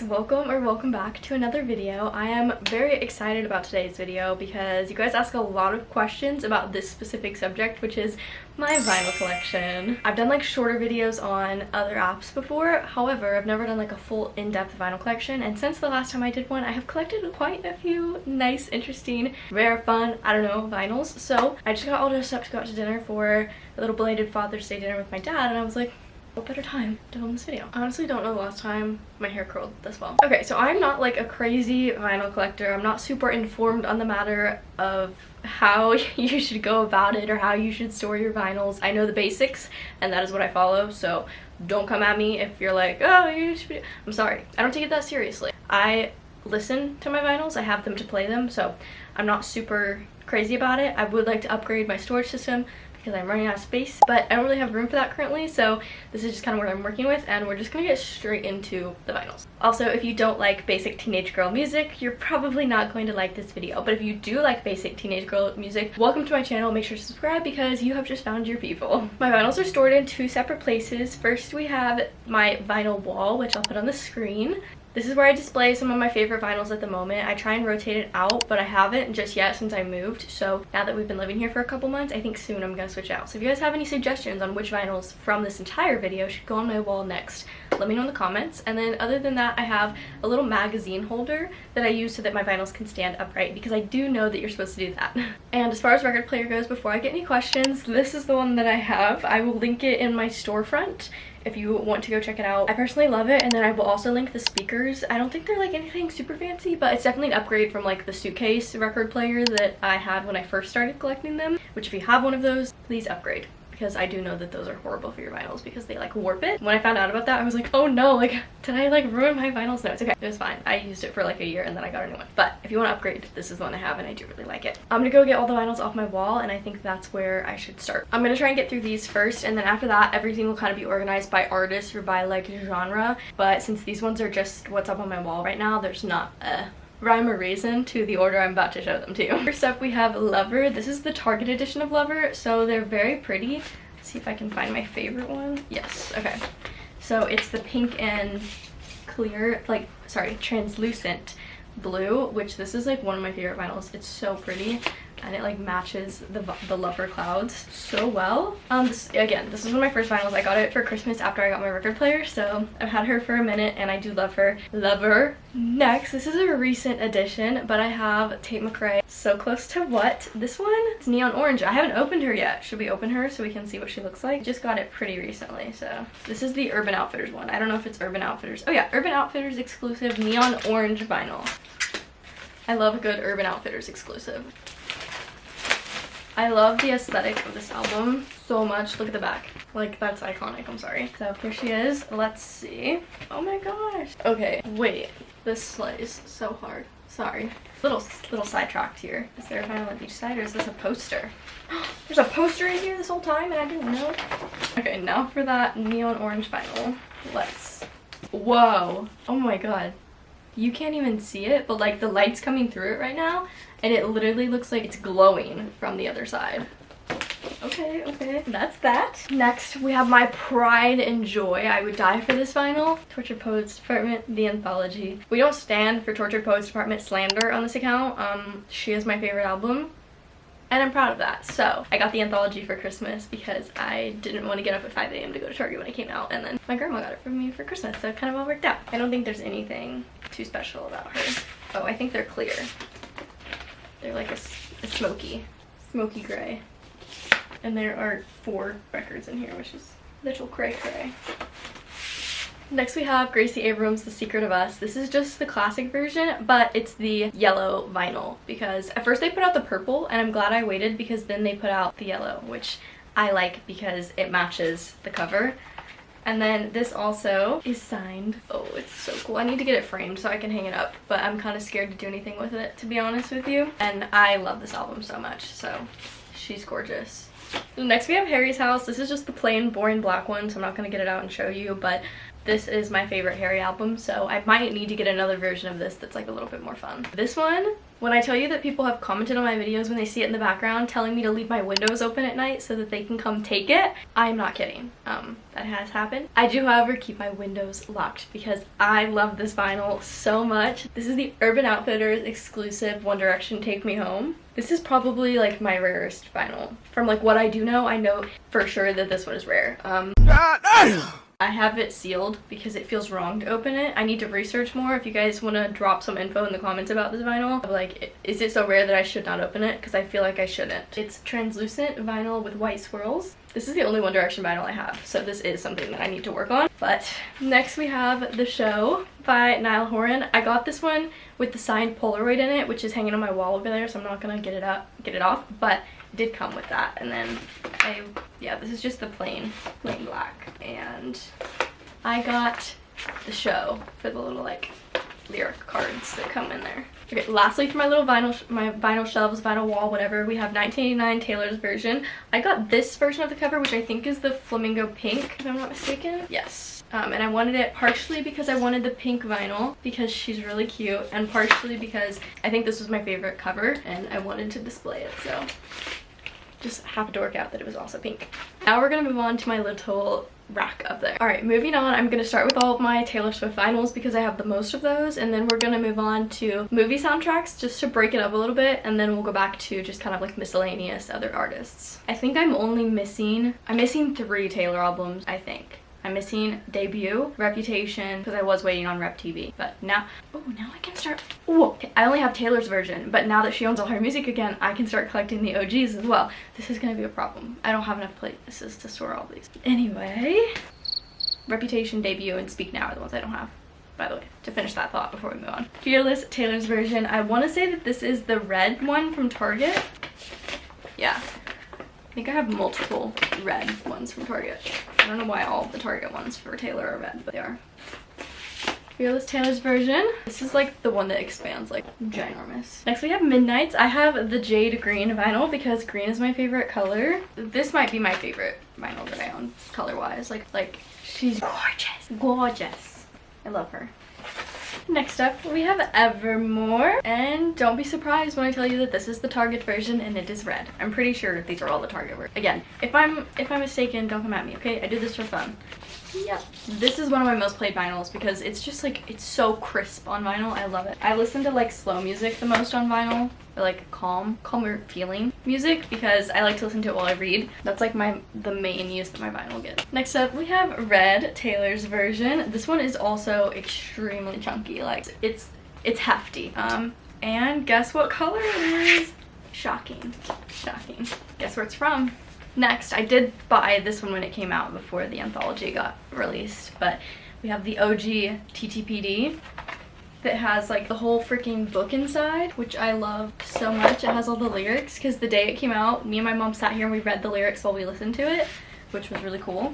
guys, welcome back to another video. I am very excited about today's video because you guys ask a lot of questions about this specific subject, which is my vinyl collection. I've done like shorter videos on other apps before, however I've never done like a full in-depth vinyl collection, and since the last time I did one I have collected quite a few nice, interesting, rare, fun, I don't know, vinyls. So I just got all dressed up to go out to dinner for a little belated Father's Day dinner with my dad, and I was like, what better time to film this video? I honestly don't know the last time my hair curled this well. Okay, so I'm not like a crazy vinyl collector. I'm not super informed on the matter of how you should go about it or how you should store your vinyls. I know the basics and that is what I follow, so don't come at me if you're like, oh, you should be. I'm sorry, I don't take it that seriously. I listen to my vinyls, I have them to play them, so I'm not super crazy about it. I would like to upgrade my storage system because I'm running out of space, but I don't really have room for that currently, so this is just kind of what I'm working with, and we're just gonna get straight into the vinyls. Also, if you don't like basic teenage girl music, you're probably not going to like this video, but if you do like basic teenage girl music, welcome to my channel. Make sure to subscribe because you have just found your people. My vinyls are stored in two separate places. First, we have my vinyl wall, which I'll put on the screen. This is where I display some of my favorite vinyls at the moment. I try and rotate it out, but I haven't just yet since I moved. So now that we've been living here for a couple months, I think soon I'm gonna switch out. So if you guys have any suggestions on which vinyls from this entire video should go on my wall next, let me know in the comments. And then other than that, I have a little magazine holder that I use so that my vinyls can stand upright, because I do know that you're supposed to do that. And as far as record player goes, before I get any questions, this is the one that I have. I will link it in my storefront if you want to go check it out. I personally love it, and then I will also link the speakers. I don't think they're like anything super fancy, but it's definitely an upgrade from like the suitcase record player that I had when I first started collecting them, which if you have one of those, please upgrade, because I do know that those are horrible for your vinyls because they like warp it. When I found out about that, I was like, oh no, like did I like ruin my vinyls? No, it's okay, it was fine. I used it for like a year and then I got a new one. But if you want to upgrade, this is the one I have and I do really like it. I'm gonna go get all the vinyls off my wall, and I think that's where I should start. I'm gonna try and get through these first, and then after that everything will kind of be organized by artist or by like genre. But since these ones are just what's up on my wall right now, there's not a rhyme or reason to the order I'm about to show them to you. First up, we have Lover. This is the Target edition of Lover, so they're very pretty. See if I can find my favorite one. Yes, okay. So it's the pink and clear, like, sorry, translucent blue, which this is like one of my favorite vinyls. It's so pretty, and it like matches the Lover clouds so well. This is one of my first vinyls. I got it for Christmas after I got my record player, so I've had her for a minute and I do love her. Lover. Next, this is a recent addition, but I have Tate McRae, So Close to What. This one, it's neon orange. I haven't opened her yet. Should we open her so we can see what she looks like? Just got it pretty recently, so. This is the Urban Outfitters one. I don't know if it's Urban Outfitters. Oh yeah, Urban Outfitters exclusive neon orange vinyl. I love a good Urban Outfitters exclusive. I love the aesthetic of this album so much. Look at the back. Like, that's iconic. I'm sorry. So here she is. Let's see. Oh my gosh. Okay, wait. This slice so hard. Sorry. Little sidetracked here. Is there a vinyl on each side, or is this a poster? There's a poster in here this whole time and I didn't know. Okay, now for that neon orange vinyl. Let's. Whoa. Oh my god. You can't even see it, but like the light's coming through it right now, and it literally looks like it's glowing from the other side. Okay, okay, that's that. Next, we have my pride and joy. I would die for this vinyl. Tortured Poets Department, The Anthology. We don't stand for Tortured Poets Department slander on this account. She is my favorite album, and I'm proud of that. So I got the anthology for Christmas because I didn't want to get up at 5 AM to go to Target when it came out, and then my grandma got it for me for Christmas, so it kind of all worked out. I don't think there's anything too special about her. Oh, I think they're clear. They're like a smoky gray. And there are 4 records in here, which is little cray cray. Next we have Gracie Abrams' The Secret of Us. This is just the classic version, but it's the yellow vinyl, because at first they put out the purple, and I'm glad I waited because then they put out the yellow, which I like because it matches the cover. And then this also is signed. Oh, it's so cool. I need to get it framed so I can hang it up, but I'm kind of scared to do anything with it, to be honest with you. And I love this album so much, so she's gorgeous. Next we have Harry's House. This is just the plain boring black one, so I'm not going to get it out and show you, but This is my favorite Harry album, so I might need to get another version of this that's like a little bit more fun. This one, when I tell you that people have commented on my videos when they see it in the background telling me to leave my windows open at night so that they can come take it, I'm not kidding. That has happened. I do, however, keep my windows locked because I love this vinyl so much. This is the Urban Outfitters exclusive One Direction Take Me Home. This is probably like my rarest vinyl. From like what I do know, I know for sure that this one is rare. I have it sealed because it feels wrong to open it. I need to research more. If you guys want to drop some info in the comments about this vinyl, like, is it so rare that I should not open it? Because I feel like I shouldn't. It's translucent vinyl with white swirls. This is the only One Direction vinyl I have, so this is something that I need to work on. But next we have The Show by Niall Horan. I got this one with the signed Polaroid in it, which is hanging on my wall over there, so I'm not gonna get it off, but it did come with that. And then yeah, this is just the plain black. And I got The Show for the little like lyric cards that come in there. Okay, lastly for my little vinyl shelves, vinyl wall, whatever, we have 1989 Taylor's version. I got this version of the cover, which I think is the flamingo pink, if I'm not mistaken. Yes. And I wanted it partially because I wanted the pink vinyl because she's really cute, and partially because I think this was my favorite cover and I wanted to display it, so just happened to work out that it was also pink. Now we're gonna move on to my little rack up there. Alright, moving on, I'm gonna start with all of my Taylor Swift vinyls because I have the most of those, and then we're gonna move on to movie soundtracks just to break it up a little bit, and then we'll go back to just kind of like miscellaneous other artists. I think I'm missing 3 Taylor albums, I think. I'm missing Debut, Reputation, because I was waiting on Rep TV, but now, oh, now I can start, oh, okay, I only have Taylor's version, but now that she owns all her music again, I can start collecting the OGs as well. This is gonna be a problem. I don't have enough places to store all these. Anyway, Reputation, Debut, and Speak Now are the ones I don't have, by the way, to finish that thought before we move on. Fearless, Taylor's version. I want to say that this is the red one from Target. Yeah. I think I have multiple red ones from Target. I don't know why all the Target ones for Taylor are red, but they are. Fearless, Taylor's version. This is like the one that expands, like ginormous. Next we have Midnights. I have the Jade Green vinyl because green is my favorite color. This might be my favorite vinyl that I own color-wise. Like she's gorgeous. Gorgeous. I love her. Next up, we have Evermore, and don't be surprised when I tell you that this is the Target version and it is red. I'm pretty sure these are all the Target versions. Again, if I'm mistaken, don't come at me, okay? I do this for fun. Yep. This is one of my most played vinyls because it's just like, it's so crisp on vinyl. I love it. I listen to like slow music the most on vinyl, or like calmer feeling music, because I like to listen to it while I read. That's like the main use that my vinyl gets. Next up, we have Red, Taylor's version. This one is also extremely chunky. Like it's hefty. And guess what color it is? Shocking. Shocking. Guess where it's from? Next, I did buy this one when it came out before the anthology got released, but we have the OG TTPD that has like the whole freaking book inside, which I love so much. It has all the lyrics because the day it came out, me and my mom sat here and we read the lyrics while we listened to it, which was really cool.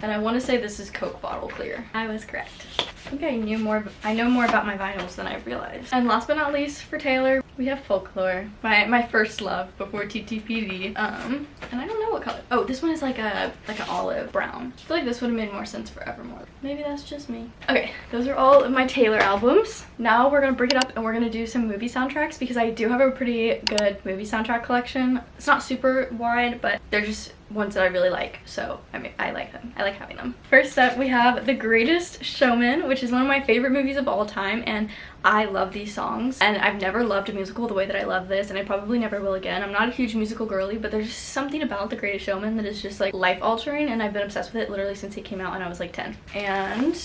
And I want to say this is Coke bottle clear. I was correct. I think I know more about my vinyls than I realized. And last but not least, for Taylor, we have Folklore, my first love before TTPD. And I don't know what color. Oh, this one is like an olive brown. I feel like this would have made more sense for Evermore. Maybe that's just me. Okay, those are all of my Taylor albums. Now we're gonna break it up and we're gonna do some movie soundtracks because I do have a pretty good movie soundtrack collection. It's not super wide, but they're just ones that I really like, so I like them. I like having them. First up, we have The Greatest Showman, which is one of my favorite movies of all time, and I love these songs, and I've never loved a musical the way that I love this, and I probably never will again. I'm not a huge musical girly, but there's just something about The Greatest Showman that is just like life-altering, and I've been obsessed with it literally since it came out when I was like 10. And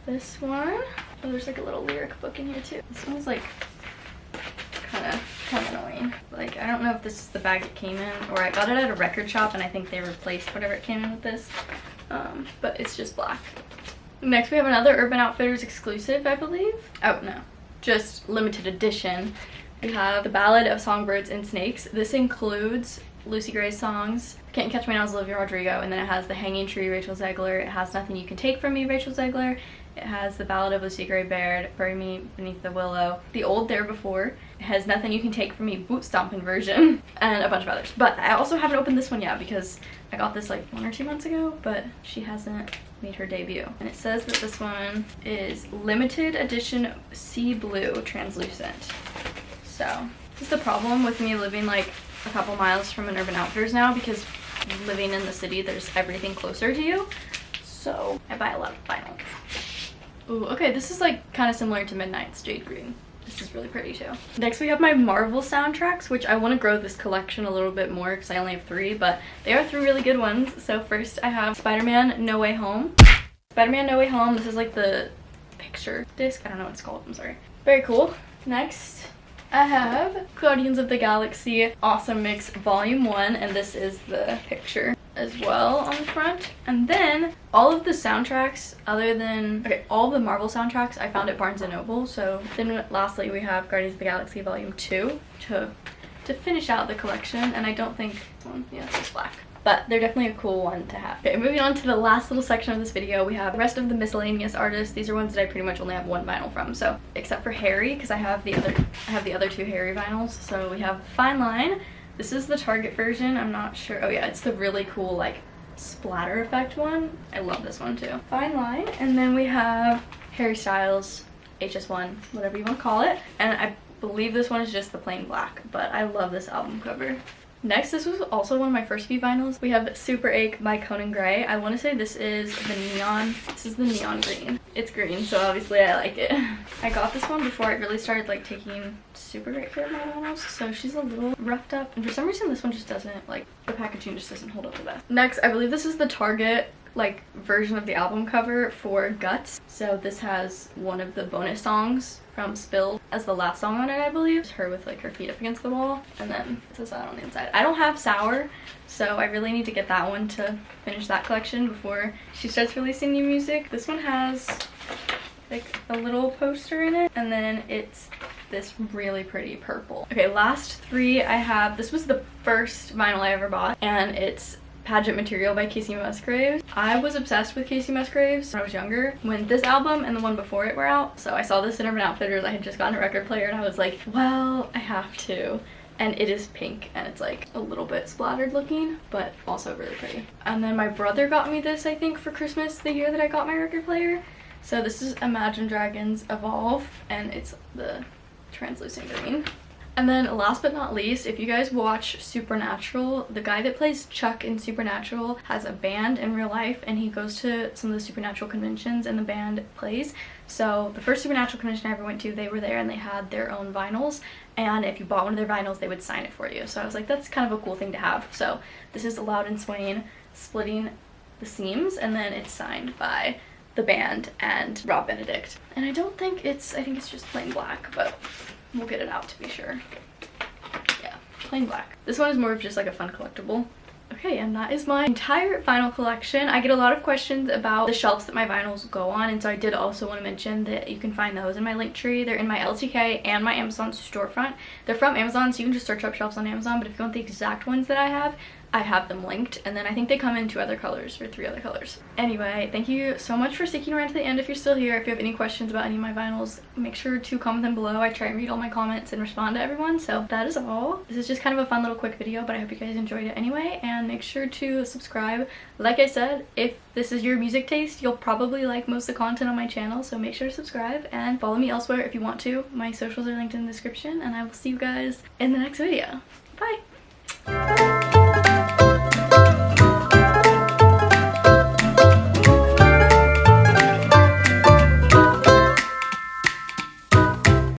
this one, oh, there's like a little lyric book in here too. This one's like kind of annoying. Like, I don't know if this is the bag it came in, or I got it at a record shop and I think they replaced whatever it came in with this, but it's just black. Next we have another Urban Outfitters exclusive, I believe. Oh no, just limited edition. We have The Ballad of Songbirds and Snakes. This includes Lucy Gray's songs, Can't Catch Me Now's Olivia Rodrigo, and then it has The Hanging Tree, Rachel Zegler. It has Nothing You Can Take From Me, Rachel Zegler, It has The Ballad of Lucy Gray Baird, Bury Me Beneath the Willow, the old There Before. It has Nothing You Can Take From Me boot stomping version, and a bunch of others. But I also haven't opened this one yet because I got this like 1 or 2 months ago, but she hasn't made her debut. And it says that this one is limited edition sea blue translucent. So this is the problem with me living like a couple miles from an Urban Outfitters now, because living in the city there's everything closer to you, so I buy a lot of vinyl. Ooh, okay, this is like kind of similar to Midnight's Jade Green. This is really pretty too. Next we have my Marvel soundtracks, which I want to grow this collection a little bit more because I only have 3, but they are 3 really good ones. So first I have Spider-Man No Way Home. Spider-Man No Way Home, this is like the picture disc, I don't know what it's called, I'm sorry. Very cool. Next I have Guardians of the Galaxy Awesome Mix Volume 1, and this is the picture as well on the front. And then all of the soundtracks other than, okay, all of the Marvel soundtracks I found at Barnes & Noble. So then lastly we have Guardians of the Galaxy Volume 2 to finish out the collection, and I don't think this one, yeah, it's black. But they're definitely a cool one to have. Okay, moving on to the last little section of this video, we have the rest of the miscellaneous artists. These are ones that I pretty much only have 1 vinyl from, so except for Harry, because I have the other 2 Harry vinyls. So we have Fine Line. This is the Target version. I'm not sure. Oh yeah, it's the really cool like splatter effect one. I love this one too. Fine Line. And then we have Harry Styles HS1, whatever you want to call it. And I believe this one is just the plain black, but I love this album cover. Next, this was also one of my first few vinyls. We have Super Ache by Conan Gray. I want to say this is the neon green. It's green, so obviously I like it. I got this one before I really started like taking super great care of my vinyls, so she's a little roughed up. And for some reason this one just doesn't, like, the packaging just doesn't hold up the best. Next, I believe this is the Target like version of the album cover for Guts. So this has one of the bonus songs from Spill as the last song on it, I believe. It's her with like her feet up against the wall, and then it says that on the inside. I don't have Sour, so I really need to get that one to finish that collection before she starts releasing new music. This one has like a little poster in it, and then it's this really pretty purple. Okay, last 3 I have, this was the first vinyl I ever bought, and it's Pageant Material by Casey Musgraves. I was obsessed with Casey Musgraves when I was younger, when this album and the one before it were out. So I saw this in Urban Outfitters. I had just gotten a record player and I was like, well, I have to. And it is pink and it's like a little bit splattered looking, but also really pretty. And then my brother got me this, I think, for Christmas the year that I got my record player. So this is Imagine Dragons Evolve, and it's the translucent green. And then last but not least, if you guys watch Supernatural, the guy that plays Chuck in Supernatural has a band in real life, and he goes to some of the Supernatural conventions and the band plays. So the first Supernatural convention I ever went to, they were there and they had their own vinyls, and if you bought one of their vinyls they would sign it for you. So I was like, that's kind of a cool thing to have. So this is Loud and Swain splitting the seams, and then it's signed by the band and Rob Benedict. And I think it's just plain black, but we'll get it out to be sure. Yeah, plain black. This one is more of just like a fun collectible. Okay, and that is my entire vinyl collection. I get a lot of questions about the shelves that my vinyls go on, and so I did also want to mention that you can find those in my link tree. They're in my LTK and my Amazon storefront. They're from Amazon, so you can just search up shelves on Amazon, but if you want the exact ones that I have them linked, and then I think they come in 2 other colors or 3 other colors. Anyway, thank you so much for sticking around to the end. If you're still here, if you have any questions about any of my vinyls, make sure to comment them below. I try and read all my comments and respond to everyone, so that is all. This is just kind of a fun little quick video, but I hope you guys enjoyed it anyway, and make sure to subscribe. Like I said, if this is your music taste, you'll probably like most of the content on my channel, so make sure to subscribe and follow me elsewhere if you want to. My socials are linked in the description, and I will see you guys in the next video. Bye!